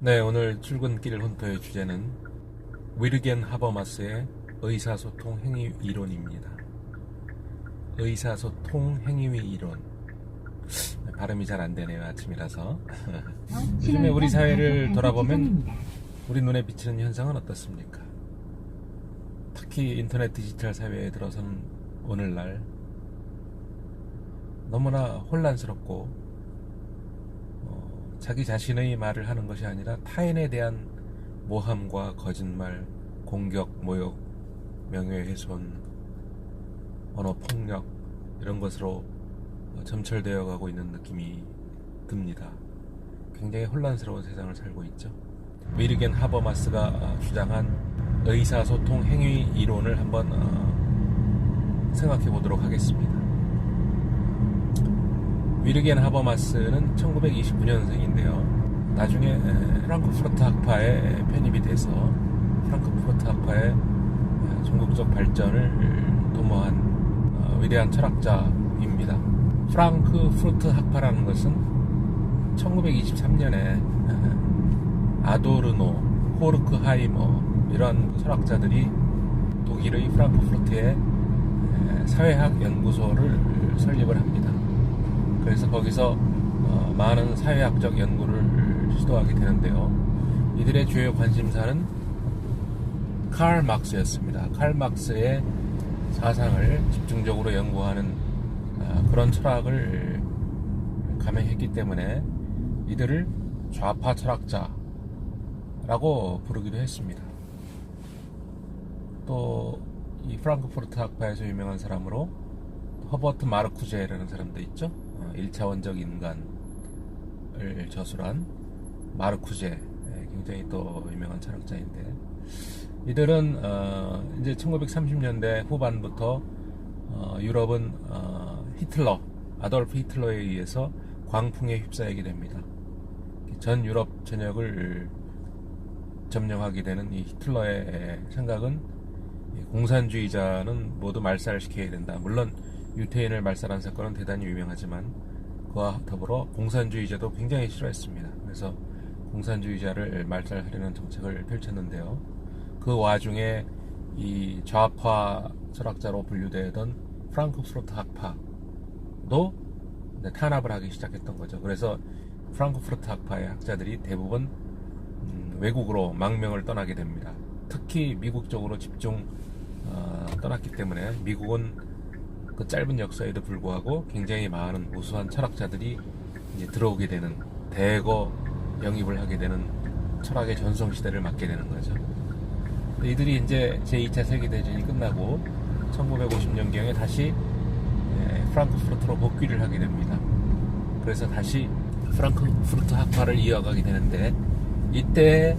네, 오늘 출근길 혼터의 주제는 위르겐 하버마스의 의사소통 행위 이론입니다. 의사소통 행위 이론. 발음이 잘 안 되네요, 아침이라서. 요즘에 우리 사회를 돌아보면 우리 눈에 비치는 현상은 어떻습니까? 특히 인터넷 디지털 사회에 들어서는 오늘날 너무나 혼란스럽고 자기 자신의 말을 하는 것이 아니라 타인에 대한 모함과 거짓말, 공격, 모욕, 명예훼손, 언어폭력 이런 것으로 점철되어 가고 있는 느낌이 듭니다. 굉장히 혼란스러운 세상을 살고 있죠. 위르겐 하버마스가 주장한 의사소통 행위 이론을 한번 생각해 보도록 하겠습니다. 위르겐 하버마스는 1929년생인데요. 나중에 프랑크푸르트 학파에 편입이 돼서 프랑크푸르트 학파의 전국적 발전을 도모한 위대한 철학자입니다. 프랑크푸르트 학파라는 것은 1923년에 아도르노, 호르크하이머 이런 철학자들이 독일의 프랑크푸르트에 사회학 연구소를 설립을 합니다. 그래서 거기서 많은 사회학적 연구를 시도하게 되는데요. 이들의 주요 관심사는 칼 막스였습니다. 칼 막스의 사상을 집중적으로 연구하는 그런 철학을 감행했기 때문에 이들을 좌파 철학자라고 부르기도 했습니다. 또 이 프랑크푸르트 학파에서 유명한 사람으로 허버트 마르쿠제라는 사람도 있죠. 1차원적 인간을 저술한 마르쿠제, 굉장히 또 유명한 철학자인데, 이들은 이제 1930년대 후반부터 유럽은 히틀러, 아돌프 히틀러에 의해서 광풍에 휩싸이게 됩니다. 전 유럽 전역을 점령하게 되는 이 히틀러의 생각은 공산주의자는 모두 말살시켜야 된다. 물론 유태인을 말살한 사건은 대단히 유명하지만 그와 더불어 공산주의자도 굉장히 싫어했습니다. 그래서 공산주의자를 말살하려는 정책을 펼쳤는데요. 그 와중에 이 좌파 철학자로 분류되던 프랑크푸르트 학파도 탄압을 하기 시작했던 거죠. 그래서 프랑크푸르트 학파의 학자들이 대부분 외국으로 망명을 떠나게 됩니다. 특히 미국 쪽으로 집중 떠났기 때문에 미국은 그 짧은 역사에도 불구하고 굉장히 많은 우수한 철학자들이 이제 들어오게 되는, 대거 영입을 하게 되는 철학의 전성시대를 맞게 되는 거죠. 이들이 이제 제2차 세계대전이 끝나고 1950년경에 다시 프랑크푸르트로 복귀를 하게 됩니다. 그래서 다시 프랑크푸르트 학파를 이어가게 되는데, 이때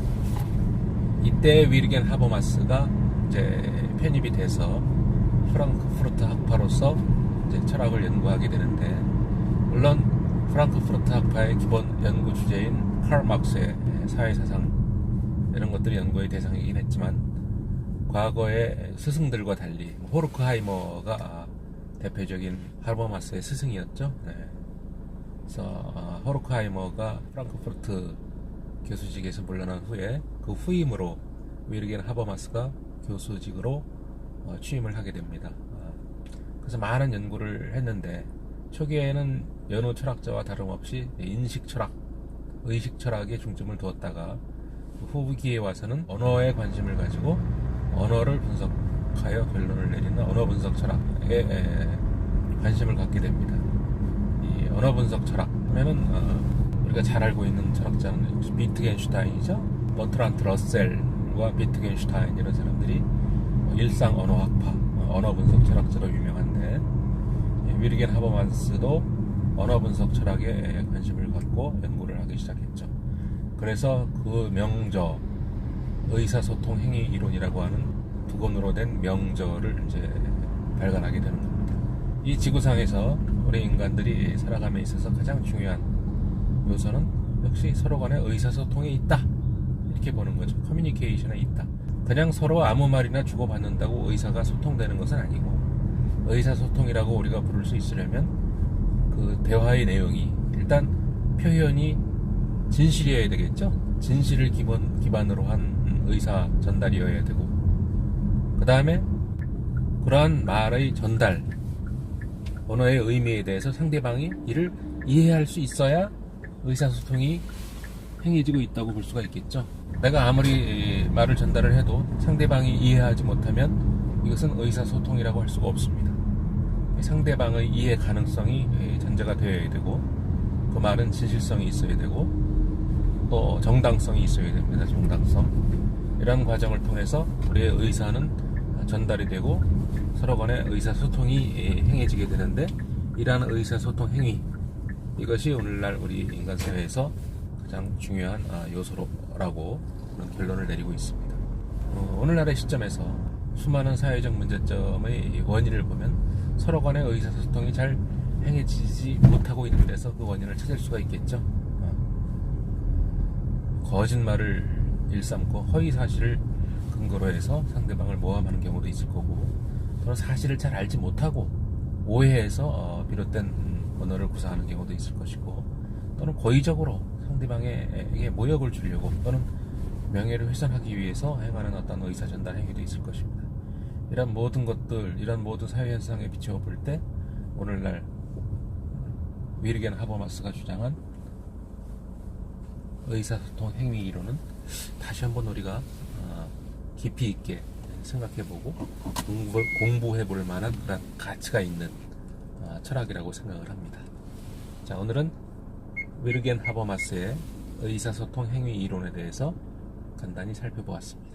위르겐 하버마스가 이제 편입이 돼서 프랑크푸르트 학파로서 이제 철학을 연구하게 되는데, 물론 프랑크푸르트 학파의 기본 연구 주제인 칼 막스의 사회사상 이런 것들이 연구의 대상이긴 했지만, 과거의 스승들과 달리 호르크하이머가 대표적인 하버마스의 스승이었죠. 그래서 호르크하이머가 프랑크푸르트 교수직에서 물러난 후에 그 후임으로 위르겐 하버마스가 교수직으로 취임을 하게 됩니다. 그래서 많은 연구를 했는데, 초기에는 여느 철학자와 다름없이 인식철학, 의식철학에 중점을 두었다가 후기에 와서는 언어에 관심을 가지고 언어를 분석하여 결론을 내리는 언어 분석 철학에 관심을 갖게 됩니다. 이 언어 분석 철학 하면은 우리가 잘 알고 있는 철학자는 역시 비트겐슈타인이죠. 버트란트 러셀과 비트겐슈타인 이런 사람들이 일상 언어학파, 언어 분석 철학자로 유명한데, 위르겐 하버마스도 언어 분석 철학에 관심을 갖고 연구를 하기 시작했죠. 그래서 그 명저, 의사소통 행위 이론이라고 하는 두 권으로 된 명저를 이제 발간하게 되는 겁니다. 이 지구상에서 우리 인간들이 살아감에 있어서 가장 중요한 요소는 역시 서로 간의 의사소통에 있다, 이렇게 보는 거죠. 커뮤니케이션에 있다. 그냥 서로 아무 말이나 주고받는다고 의사가 소통되는 것은 아니고, 의사소통이라고 우리가 부를 수 있으려면 그 대화의 내용이 일단 표현이 진실이어야 되겠죠. 진실을 기반으로 한 의사 전달이어야 되고, 그 다음에 그러한 말의 전달, 언어의 의미에 대해서 상대방이 이를 이해할 수 있어야 의사소통이 행해지고 있다고 볼 수가 있겠죠. 내가 아무리 말을 전달을 해도 상대방이 이해하지 못하면 이것은 의사소통이라고 할 수가 없습니다. 상대방의 이해 가능성이 전제가 되어야 되고, 그 말은 진실성이 있어야 되고, 또 정당성이 있어야 됩니다. 정당성. 이런 과정을 통해서 우리의 의사는 전달이 되고 서로 간의 의사소통이 행해지게 되는데, 이러한 의사소통 행위, 이것이 오늘날 우리 인간 사회에서 가장 중요한 요소라고 그런 결론을 내리고 있습니다. 오늘날의 시점에서 수많은 사회적 문제점의 원인을 보면 서로 간의 의사소통이 잘 행해지지 못하고 있는 데서 그 원인을 찾을 수가 있겠죠. 거짓말을 일삼고 허위사실을 근거로 해서 상대방을 모함하는 경우도 있을 거고, 또는 사실을 잘 알지 못하고 오해해서 비롯된 언어를 구사하는 경우도 있을 것이고, 또는 고의적으로 상대방에게 모욕을 주려고 또는 명예를 훼손하기 위해서 행하는 어떤 의사 전달 행위도 있을 것입니다. 이런 모든 것들, 이런 모든 사회 현상에 비추어 볼 때 오늘날 위르겐 하버마스가 주장한 의사소통 행위 이론은 다시 한번 우리가 깊이 있게 생각해보고 공부해볼 만한 그런 가치가 있는 철학이라고 생각을 합니다. 자, 오늘은 위르겐 하버마스의 의사소통 행위 이론에 대해서 간단히 살펴보았습니다.